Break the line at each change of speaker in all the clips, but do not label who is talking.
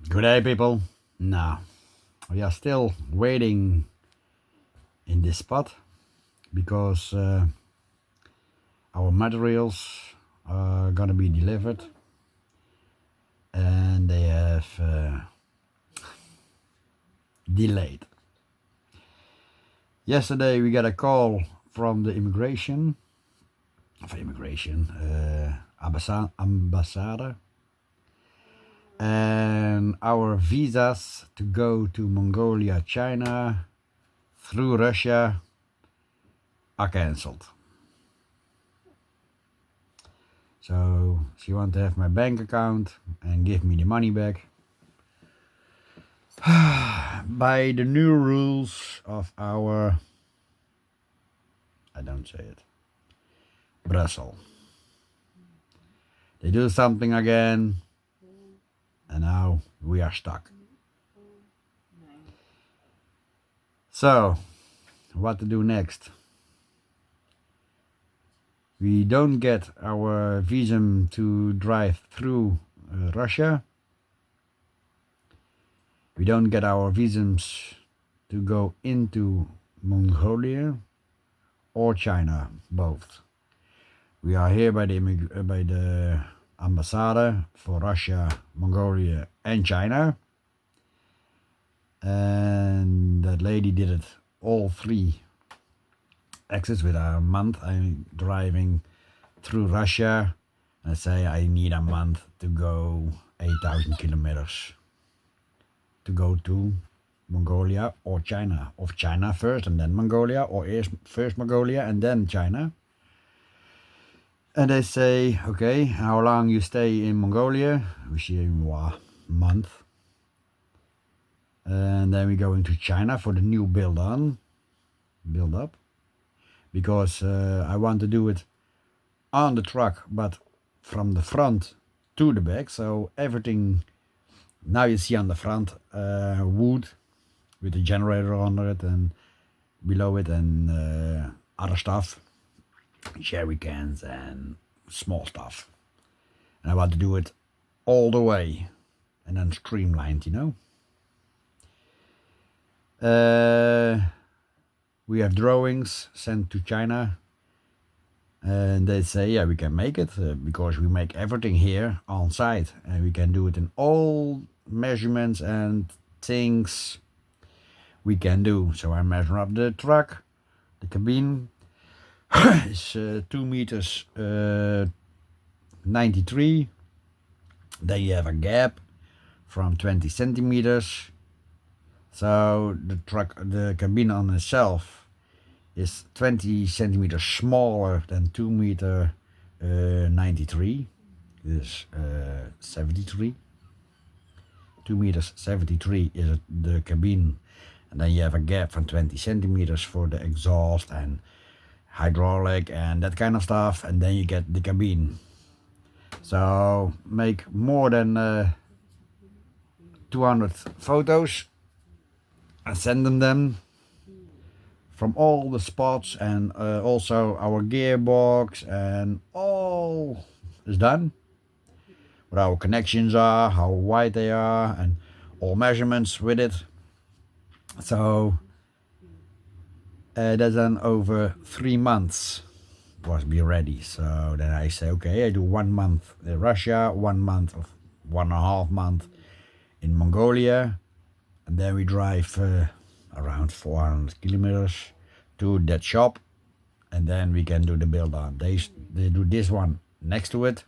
Good day, people. Now, we are still waiting in this spot because our materials are gonna be delivered and they have delayed. Yesterday, we got a call from the ambassador, and our visas to go to Mongolia, China through Russia are cancelled. So she wants to have my bank account and give me the money back. By the new rules of our, I don't say it, Brussels. They do something again, and now we are stuck. So, what to do next? We don't get our visum to drive through Russia. We don't get our visums to go into Mongolia or China, both. We are here by the ambassador for Russia, Mongolia and China. And that lady did it all three exits with a month. I'm driving through Russia. I say I need a month to go 8,000 kilometers to go to Mongolia or China. Of China first and then Mongolia, or first Mongolia and then China. And they say, okay, how long you stay in Mongolia? We say a month. And then we go into China for the new build up. Because I want to do it on the truck, but from the front to the back. So everything, now you see on the front wood with the generator under it and below it and other stuff, jerry cans and small stuff. And I want to do it all the way and then streamlined, we have drawings sent to China and they say, yeah, we can make it because we make everything here on site and we can do it in all measurements and things we can do. So I measure up the truck, the cabin is 2 meters 93. Then you have a gap from 20 centimeters. So the cabin on itself is 20 centimeters smaller than 2 meter 93. This is 73. 2 meters 73 is the cabin, and then you have a gap from 20 centimeters for the exhaust and hydraulic and that kind of stuff, and then you get the cabin. So make more than 200 photos and send them from all the spots, and also our gearbox and all is done. What our connections are, how wide they are, and all measurements with it. So that's done over 3 months was be ready. So then I say, okay, I do 1 month in Russia, 1 month of 1.5 month in Mongolia, and then we drive around 400 kilometers to that shop, and then we can do the build on. They do this one next to it,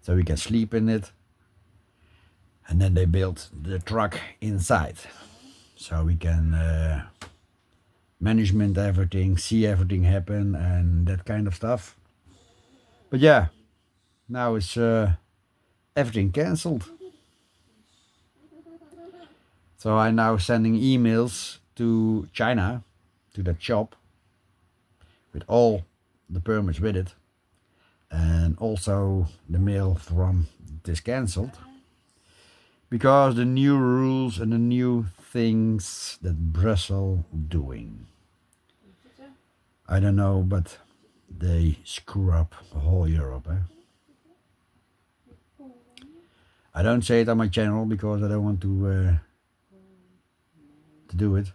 so we can sleep in it, and then they build the truck inside, so we can management everything, see everything happen and that kind of stuff. But yeah, now it's everything cancelled. So I'm now sending emails to China, to that shop, with all the permits with it, and also the mail from this cancelled, because the new rules and the new things that Brussels doing. I don't know, but they screw up the whole Europe. I don't say it on my channel because I don't want to do it.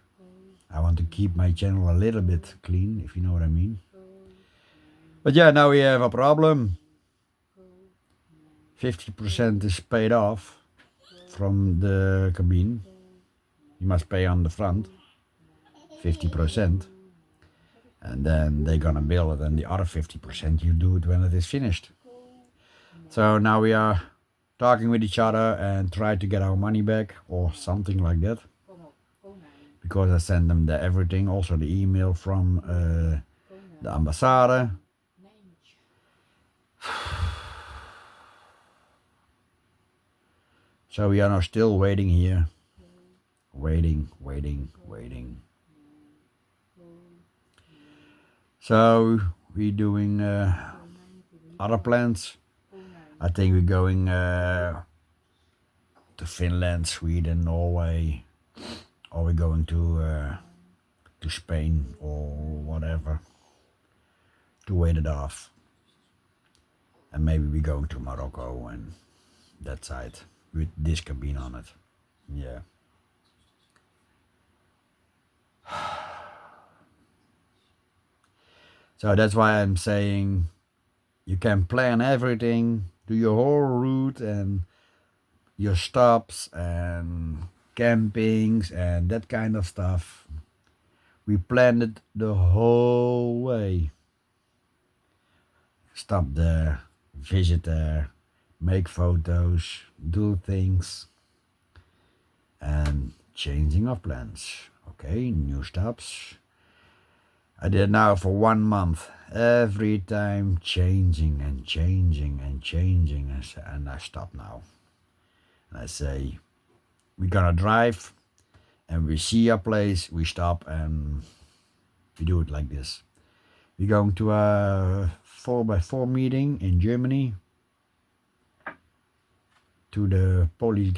I want to keep my channel a little bit clean, if you know what I mean. But yeah, now we have a problem. 50% is paid off from the cabin. You must pay on the front 50%, and then they're gonna bill it, and the other 50% you do it when it is finished. So now we are talking with each other and try to get our money back or something like that, because I sent them everything, also the email from the ambassade. So we are now still waiting here. Waiting. So we're doing other plans. I think we're going to Finland, Sweden, Norway, or we're going to Spain or whatever to wait it off. And maybe we're going to Morocco and that side with this cabin on it. Yeah. So that's why I'm saying you can plan everything, do your whole route and your stops and campings and that kind of stuff. We planned it the whole way. Stop there, visit there, make photos, do things, and changing of plans. Okay, new stops. I did it now for 1 month, every time changing, and I stop now. And I say, we're gonna drive, and we see a place, we stop, and we do it like this. We're going to a 4x4 meeting in Germany, to the Poland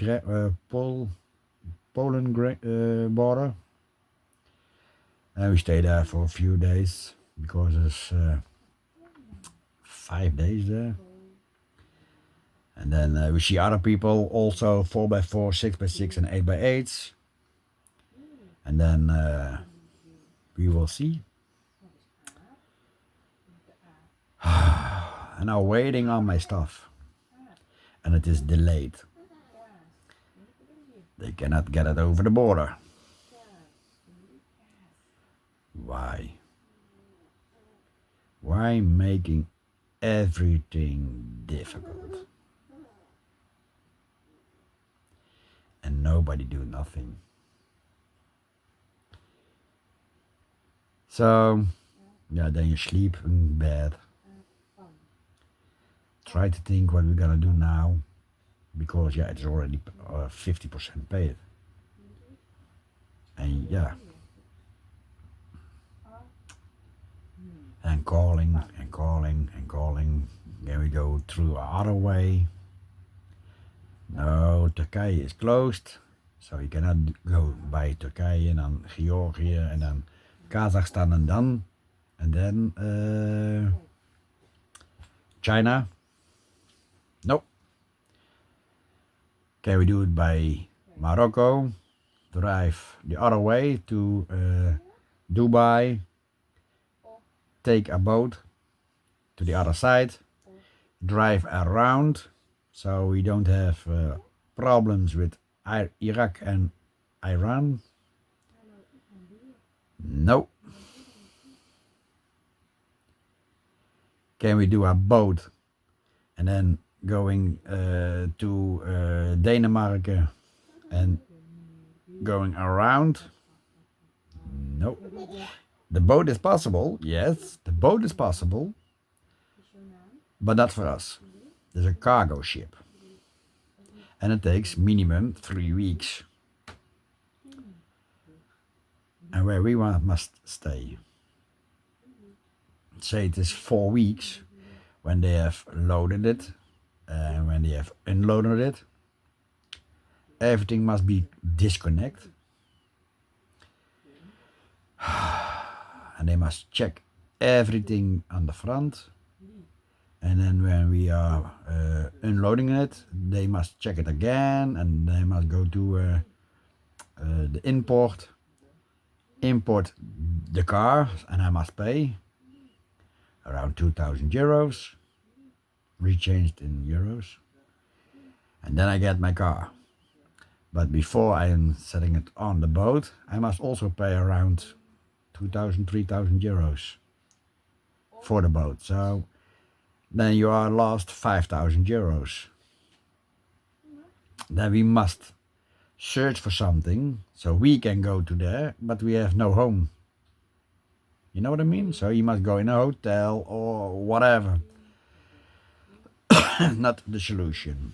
border. And we stay there for a few days because it's 5 days there. And then we see other people also 4x4, 6x6 and 8x8s. And then we will see. And I'm waiting on my stuff. And it is delayed. They cannot get it over the border. Why? Why making everything difficult? And nobody do nothing. So, yeah, then you sleep in bed. Try to think what we're gonna do now, because yeah, it's already 50% paid. And yeah. And calling. Then we go through other way. No, Turkey is closed, so you cannot go by Turkey and then Georgia and then Kazakhstan and then China. Nope. Can we do it by Morocco? Drive the other way to Dubai. Take a boat to the other side, drive around, so we don't have problems with Iraq and Iran. No. Can we do a boat and then going to Denmark and going around? No. The boat is possible, yes, the boat is possible, but not for us. There's a cargo ship, and it takes minimum 3 weeks. And where we must stay. Say it is 4 weeks, when they have loaded it, and when they have unloaded it, everything must be disconnected. And they must check everything on the front, And then when we are unloading it, they must check it again, and they must go to the import the car, and I must pay around 2,000 euros, rechanged in euros, and then I get my car. But before I am setting it on the boat, I must also pay around 2,000, 3,000 euros for the boat. So then you are lost 5,000 euros. Then we must search for something so we can go to there, but we have no home. You know what I mean? So you must go in a hotel or whatever. Not the solution.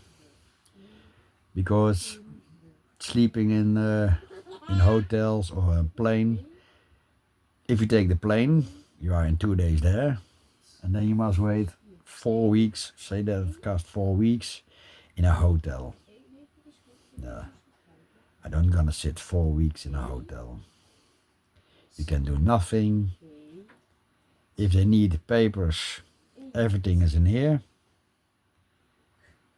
Because sleeping in hotels or a plane, if you take the plane, you are in 2 days there, and then you must wait 4 weeks, say that it costs 4 weeks, in a hotel. No, I don't gonna sit 4 weeks in a hotel. You can do nothing. If they need papers, everything is in here.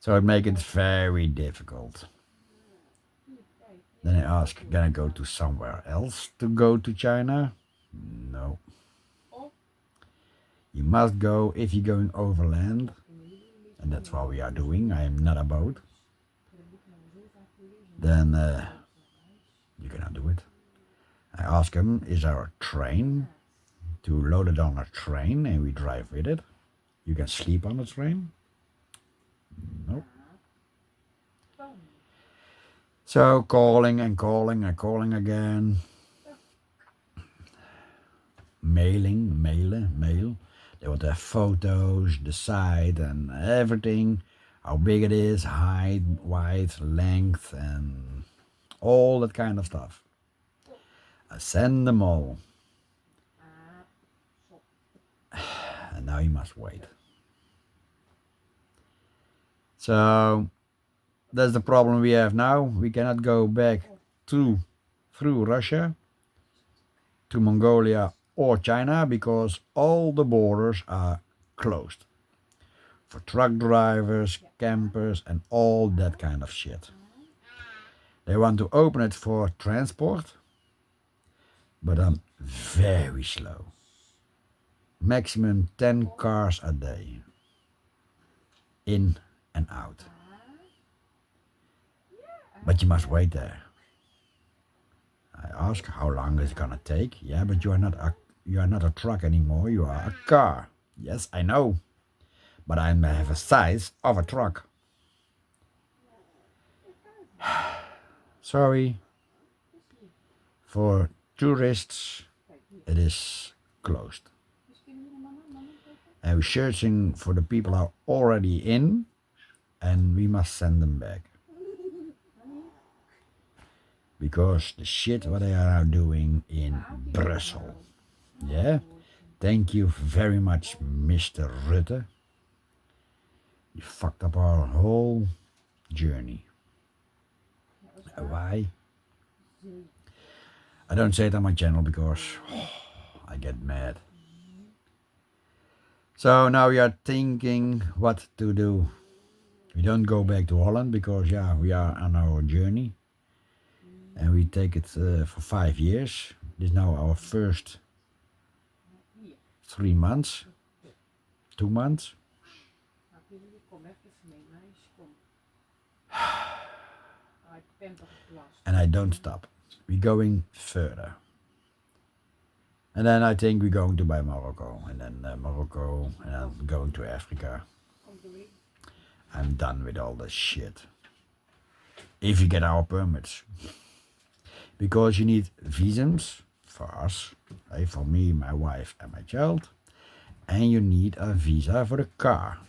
So it makes it very difficult. Then I ask, can I go to somewhere else to go to China? No. You must go if you're going overland, and that's what we are doing. I am not a boat. Then you cannot do it. I ask him, is there a train to load it on a train and we drive with it? You can sleep on the train? No. So calling and calling and calling again. Mail. They want to have photos, the site and everything. How big it is, height, width, length and all that kind of stuff. I send them all. And now you must wait. So that's the problem we have now. We cannot go back through Russia to Mongolia or China because all the borders are closed for truck drivers, campers and all that kind of shit. They want to open it for transport, but I'm very slow. Maximum 10 cars a day, in and out. But you must wait there. I ask how long is it gonna take? Yeah, but you are not a truck anymore. You are a car. Yes, I know, but I have a size of a truck. Sorry. For tourists, it is closed. And we're searching for the people who are already in, and we must send them back. Because the shit what they are now doing in Brussels. Yeah? Thank you very much, Mr. Rutte. You fucked up our whole journey. Why? I don't say it on my channel because I get mad. So now we are thinking what to do. We don't go back to Holland because we are on our journey. And we take it for 5 years. This is now our first 3 months, 2 months. And I don't stop. We're going further. And then I think we're going to buy Morocco. And then Morocco, and I'm going to Africa. I'm done with all this shit. If you get our permits. Because you need visums for us, for me, my wife and my child. And you need a visa for the car.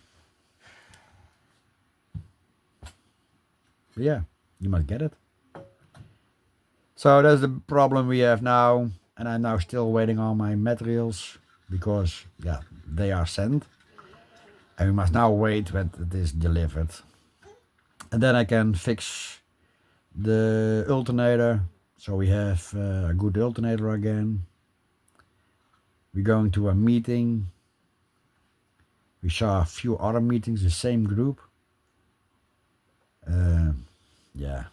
But yeah, you must get it. So that's the problem we have now. And I'm now still waiting on my materials. Because, they are sent. And we must now wait when it is delivered. And then I can fix the alternator. So we have a good alternator again. We're going to a meeting We saw a few other meetings, the same group. Yeah,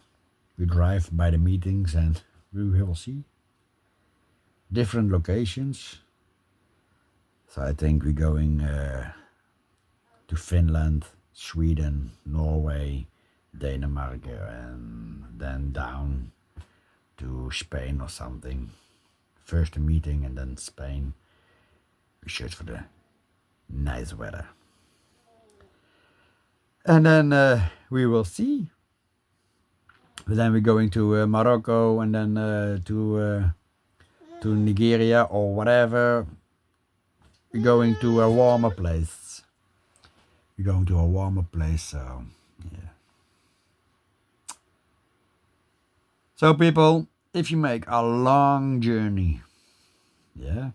we drive by the meetings and we will see different locations. So I think we're going to Finland, Sweden, Norway, Denmark, and then down to Spain or something. First a meeting and then Spain. We search for the nice weather. And then we will see. But then we're going to Morocco and then to Nigeria or whatever. We're going to a warmer place. We're going to a warmer place, so yeah. So people, if you make a long journey, yeah,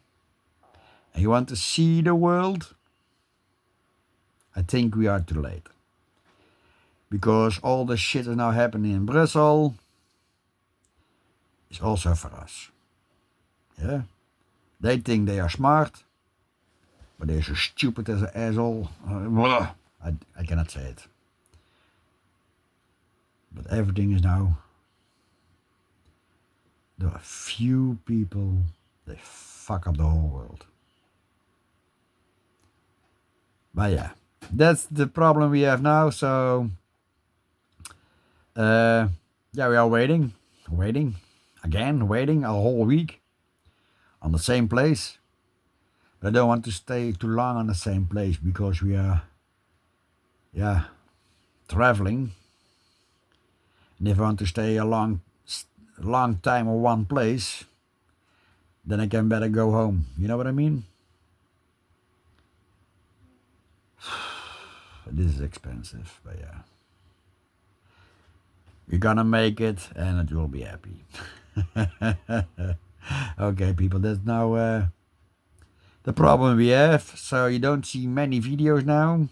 and you want to see the world, I think we are too late. Because all the shit is now happening in Brussels is also for us. Yeah? They think they are smart, but they're so stupid as an asshole. I cannot say it. But everything is now... There are few people, they fuck up the whole world. But yeah, that's the problem we have now, so... yeah, we are waiting a whole week on the same place. But I don't want to stay too long on the same place because we are, yeah, traveling. And if I want to stay a long time in one place, then I can better go home. You know what I mean? This is expensive, but yeah. We're gonna make it and it will be happy. Okay, people, that's now the problem we have. So you don't see many videos now.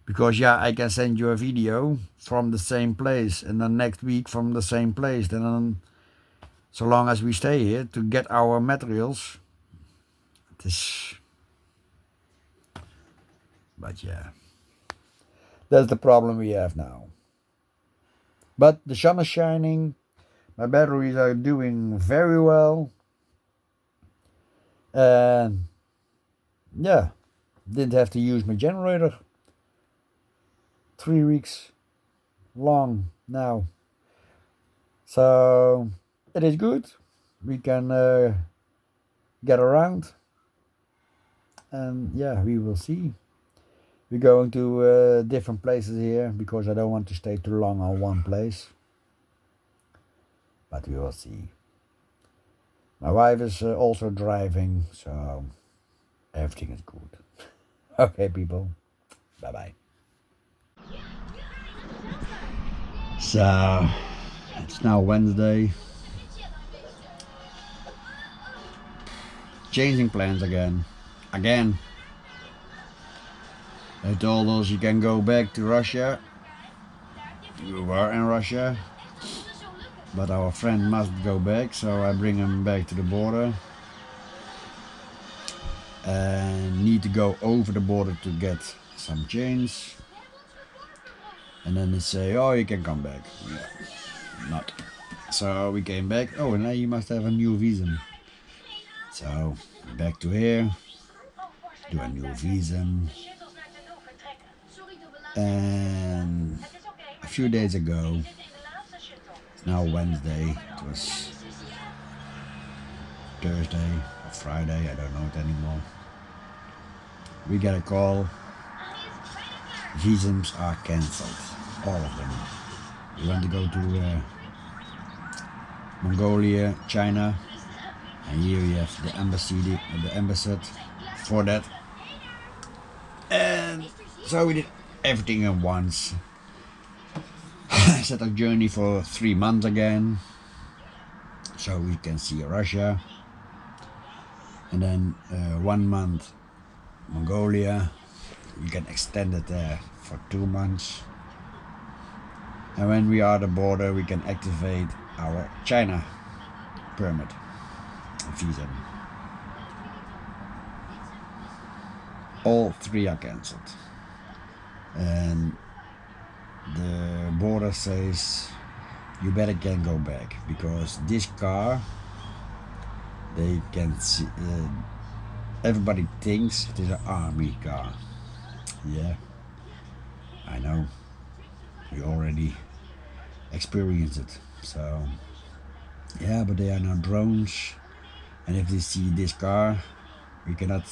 Because yeah, I can send you a video from the same place and then next week from the same place. Then so long as we stay here to get our materials. But yeah, that's the problem we have now. But the sun is shining, my batteries are doing very well, and yeah, didn't have to use my generator. 3 weeks long now, so it is good. We can get around, and yeah, we will see. We're going to different places here because I don't want to stay too long on one place. But we will see. My wife is also driving, so everything is good. Okay, people. Bye-bye. So, it's now Wednesday. Changing plans again. They told us you can go back to Russia. We were in Russia, but our friend must go back, so I bring him back to the border. And need to go over the border to get some change. And then they say, oh, you can come back. Yeah, not. So we came back. Oh, and now you must have a new visa. So back to here, do a new visa. And a few days ago, it's now Wednesday, it was Thursday or Friday, I don't know it anymore. We get a call, visums are cancelled, all of them. We want to go to Mongolia, China, and here you have the embassy for that. And so we did everything at once. Set a journey for 3 months again, so we can see Russia, and then 1 month Mongolia. We can extend it there for 2 months, and when we are at the border we can activate our China permit visa. all 3 are cancelled, and the border says you better can go back, because this car, they can see, everybody thinks it is an army car. Yeah, I know, we already experienced it. So yeah, but they are now drones, and if they see this car, we cannot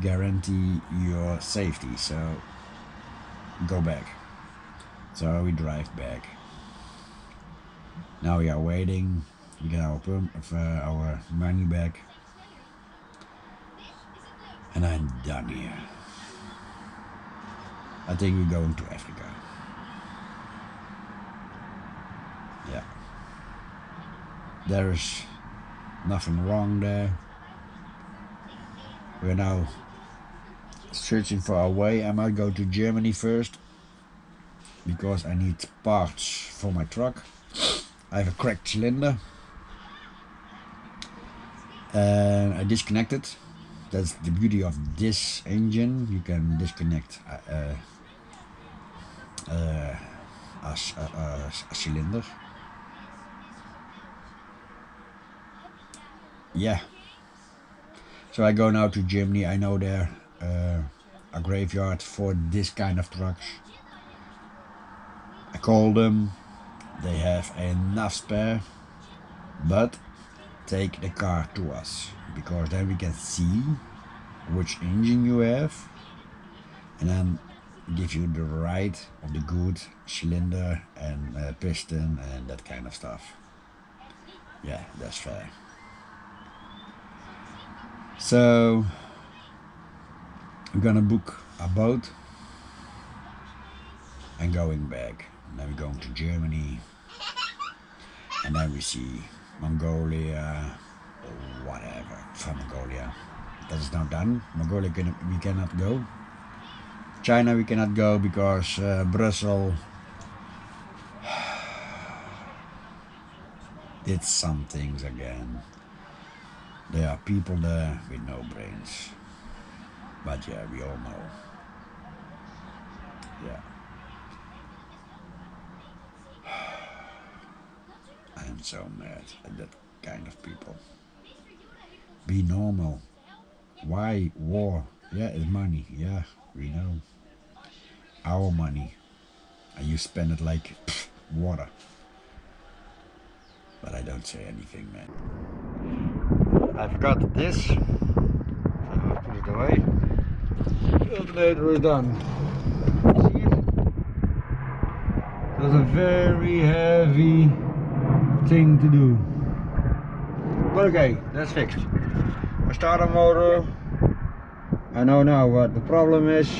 guarantee your safety, so go back. So we drive back. Now we are waiting, we get our money back, and I'm done here. I think we're going to Africa. Yeah, there is nothing wrong there. We're now searching for our way. I might go to Germany first, because I need parts for my truck. I have a cracked cylinder, and I disconnected. That's the beauty of this engine, you can disconnect a cylinder. Yeah, so I go now to Germany. I know there a graveyard for this kind of trucks. I call them, they have enough spare, but take the car to us, because then we can see which engine you have, and then give you the right of the good cylinder and piston and that kind of stuff. Yeah, that's fair. So we're gonna book a boat and going back, and then we're going to Germany, and then we see Mongolia or whatever from Mongolia. That is now done. Mongolia we cannot go. China we cannot go, because Brussels did some things again. There are people there with no brains. But yeah, we all know. Yeah. I am so mad at that kind of people. Be normal. Why war? Yeah, it's money. Yeah, we know. Our money. And you spend it like water. But I don't say anything, man. I forgot this. So I put it away. The alternator is done. See it? That's a very heavy thing to do. But okay, that's fixed. I start a motor. I know now what the problem is.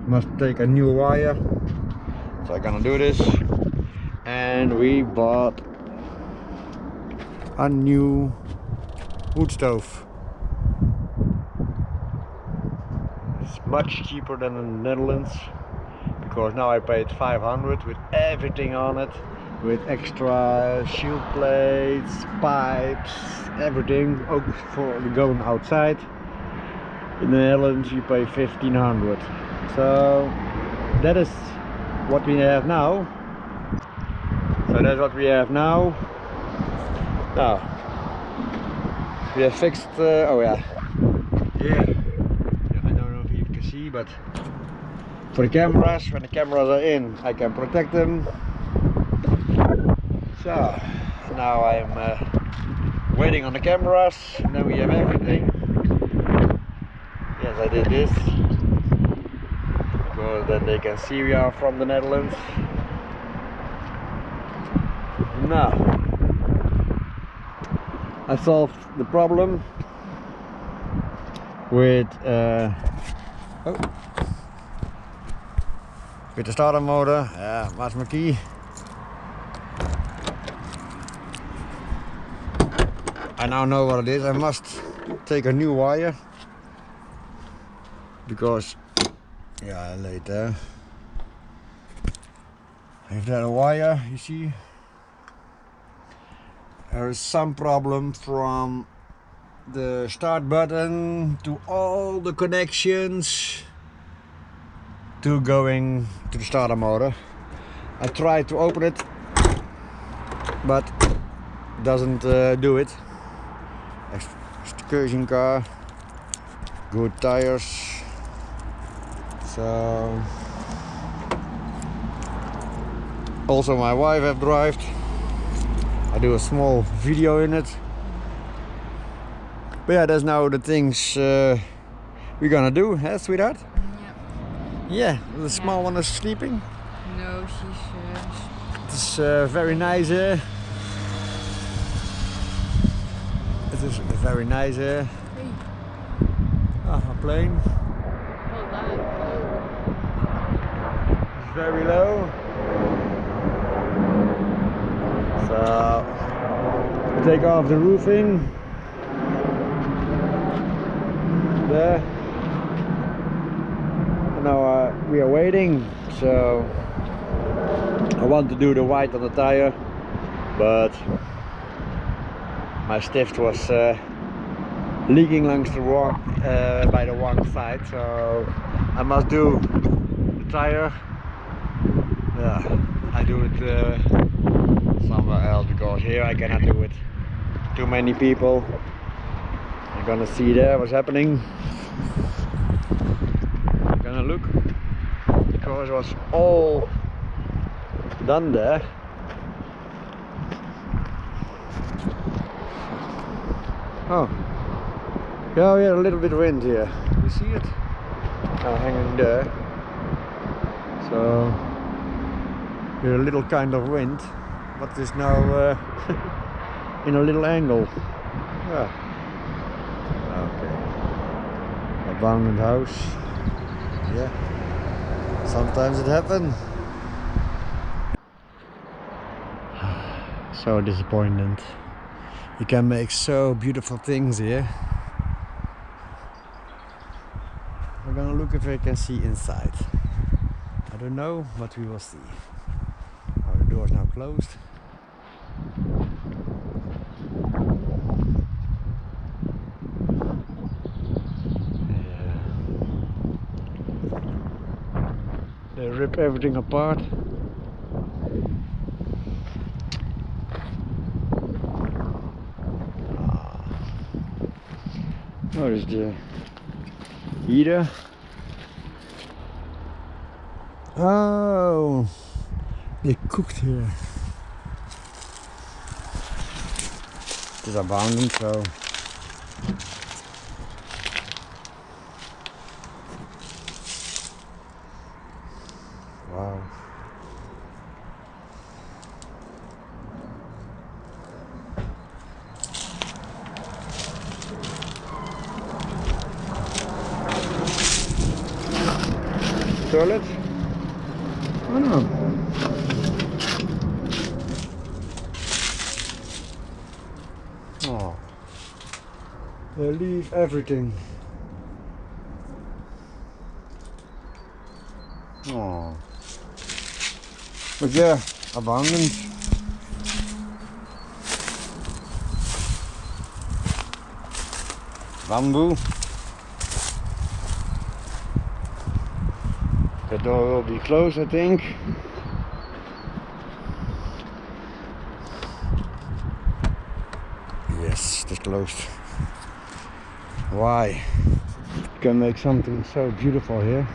Must take a new wire. So I'm gonna do this. And we bought a new wood stove. It's much cheaper than in the Netherlands, because now I paid 500 with everything on it, with extra shield plates, pipes, everything, for going outside. In the Netherlands you pay 1500. So that is what we have now. Now we have fixed. Oh yeah. I don't know if you can see, but for the cameras, when the cameras are in, I can protect them. So now I'm waiting on the cameras, and then we have everything. Yes, I did this because then they can see we are from the Netherlands. Now I solved the problem with the starter motor. Where's my key? I now know what it is. I must take a new wire, because yeah, later if that a wire, you see there is some problem from the start button to all the connections to going to the starter motor. I tried to open it, but it doesn't do it. Excursion car, good tires. So also my wife have driven. I do a small video in it. But yeah, that's now the things we're gonna do, huh, sweetheart? Yeah, the small one is sleeping.
No, she's...
It's very nice here. It is very nice here.
Hey.
Ah, a plane.
Oh, that.
It's very low. So, take off the roofing. There. Now we are waiting, so I want to do the white on the tire, but my stift was leaking along the wrong, by the wrong side, so I must do the tire. Yeah, I do it somewhere else because here I cannot do it. Too many people. I'm gonna see there what's happening. I'm gonna look because it was all done there. Oh, yeah, we had a little bit of wind here. You see it? Hanging there. So, we had a little kind of wind, but it's now in a little angle. Yeah. Okay. Abandoned house. Yeah. Sometimes it happens. So disappointed. You can make so beautiful things here. We're gonna look if we can see inside. I don't know, but we will see. Oh, the door is now closed. Yeah. They rip everything apart. Oh, there's the heater. Oh, they cooked here. It is abandoned, so wow. Toilet? Oh no. Oh. They leave everything. Oh. But yeah, abandoned. Bamboo. The door will be closed, I think. Yes, it's closed. Why? You can make something so beautiful here.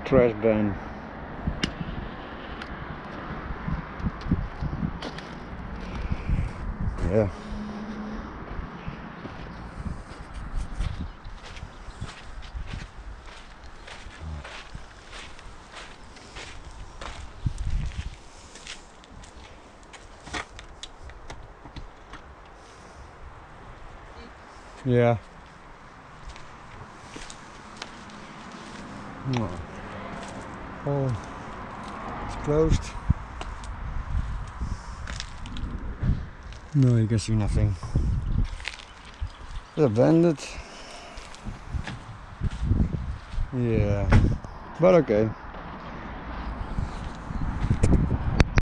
Trash bin. Yeah. Yeah. Oh, it's closed. No, you can see nothing. It's abandoned. Yeah, but okay.